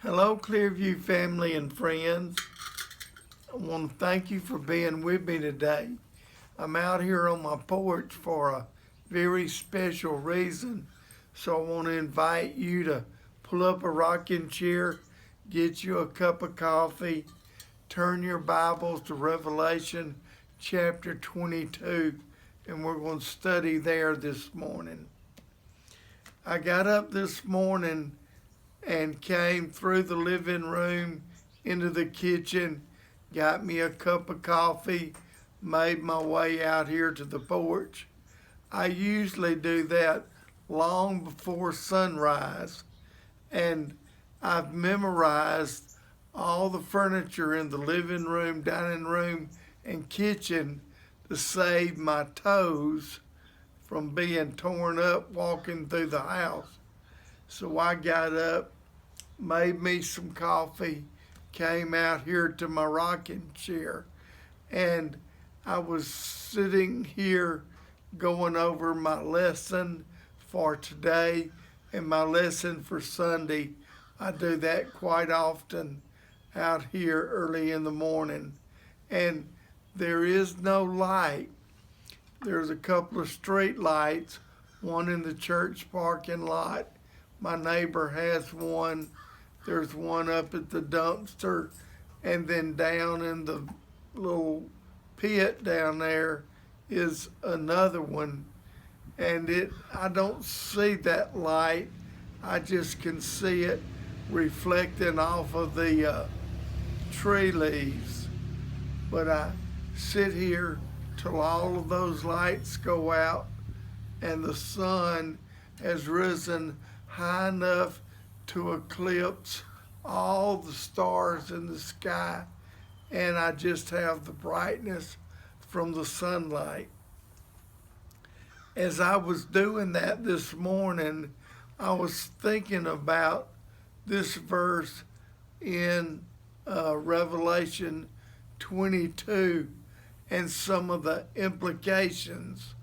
Hello, Clearview family and friends. I want to thank you for being with me today. I'm out here on my porch for a very special reason. So I want to invite you to pull up a rocking chair, get you a cup of coffee, turn your Bibles to Revelation chapter 22, and we're going to study there this morning. I got up this morning and came through the living room into the kitchen, got me a cup of coffee, made my way out here to the porch. I usually do that long before sunrise, and I've memorized all the furniture in the living room, dining room, and kitchen to save my toes from being torn up walking through the house. So I got up, made me some coffee, came out here to my rocking chair, and I was sitting here going over my lesson for today and my lesson for Sunday. I do that quite often out here early in the morning. And there is no light. There's a couple of street lights, one in the church parking lot. My neighbor has one. There's one up at the dumpster, and then down in the little pit down there is another one. And I don't see that light. I just can see it reflecting off of the tree leaves. But I sit here till all of those lights go out and the sun has risen high enough to eclipse all the stars in the sky, and I just have the brightness from the sunlight. As I was doing that this morning, I was thinking about this verse in Revelation 22 and some of the implications.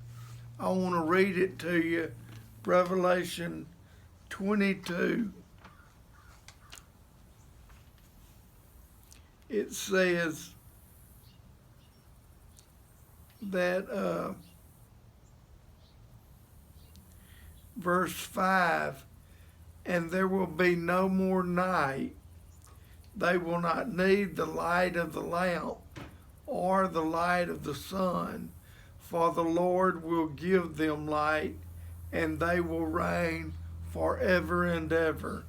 I want to read it to you. Revelation 22. It says that verse 5, and there will be no more night. They will not need the light of the lamp or the light of the sun, for the Lord will give them light, and they will reign forever and ever.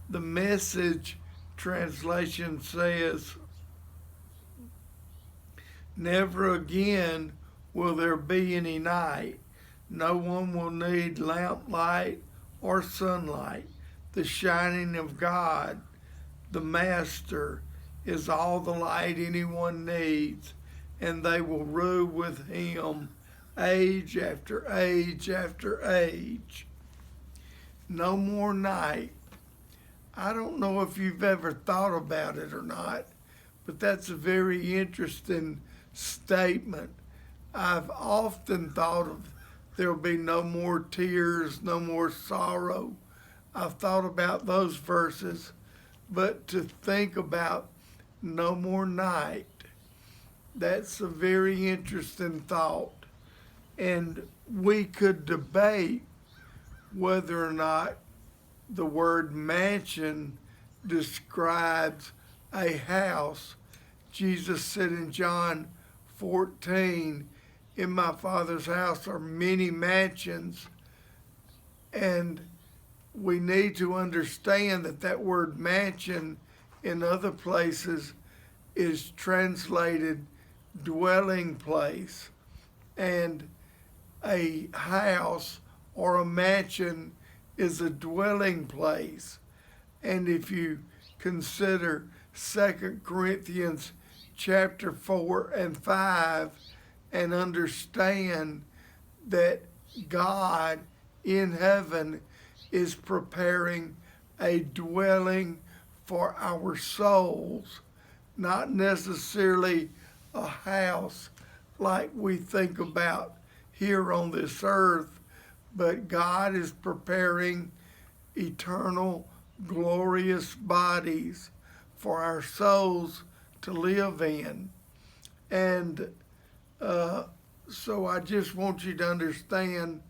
The Message translation says, never again will there be any night. No one will need lamplight or sunlight. The shining of God, the Master, is all the light anyone needs, and they will rule with him age after age after age. No more night. I don't know if you've ever thought about it or not, but that's a very interesting statement. I've often thought of there'll be no more tears, no more sorrow. I've thought about those verses, but to think about no more night, that's a very interesting thought. And we could debate whether or not the word mansion describes a house. Jesus said in John 14, in my Father's house are many mansions. And we need to understand that that word mansion in other places is translated dwelling place. And a house or a mansion is a dwelling place. And if you consider 2 Corinthians chapter 4 and 5 and understand that God in heaven is preparing a dwelling for our souls, not necessarily a house like we think about here on this earth, but God is preparing eternal glorious bodies for our souls to live in. And so I just want you to understand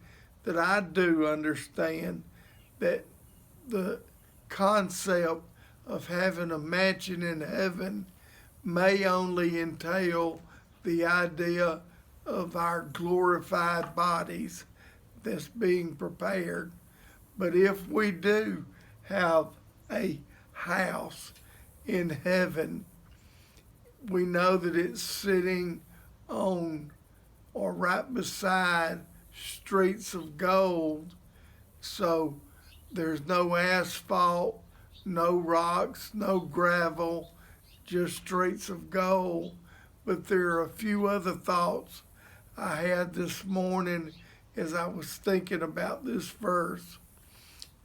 that I do understand that the concept of having a mansion in heaven may only entail the idea of our glorified bodies that's being prepared. But if we do have a house in heaven, we know that it's sitting on or right beside streets of gold. So there's no asphalt, no rocks, no gravel, just streets of gold. But there are a few other thoughts I had this morning as I was thinking about this verse.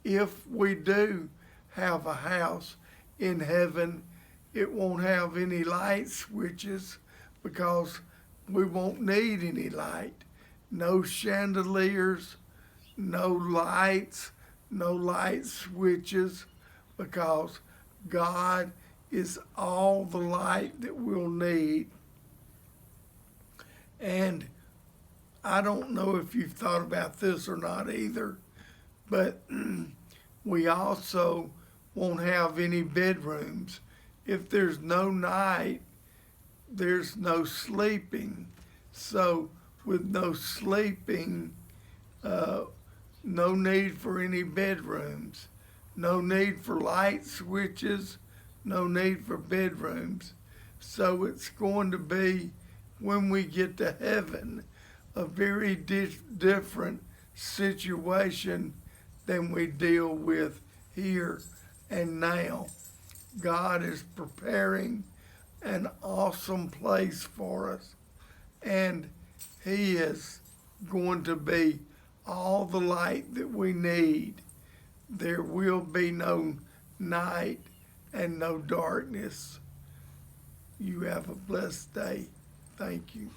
If we do have a house in heaven, it won't have any light switches because we won't need any light. No chandeliers, no lights, no light switches, because God is all the light that we'll need. And I don't know if you've thought about this or not either, but we also won't have any bedrooms. If there's no night, there's no sleeping. So with no sleeping, no need for any bedrooms, no need for light switches, no need for bedrooms. So it's going to be, when we get to heaven, a very different situation than we deal with here and now. God is preparing an awesome place for us, and He is going to be all the light that we need. There will be no night and no darkness. You have a blessed day. Thank you.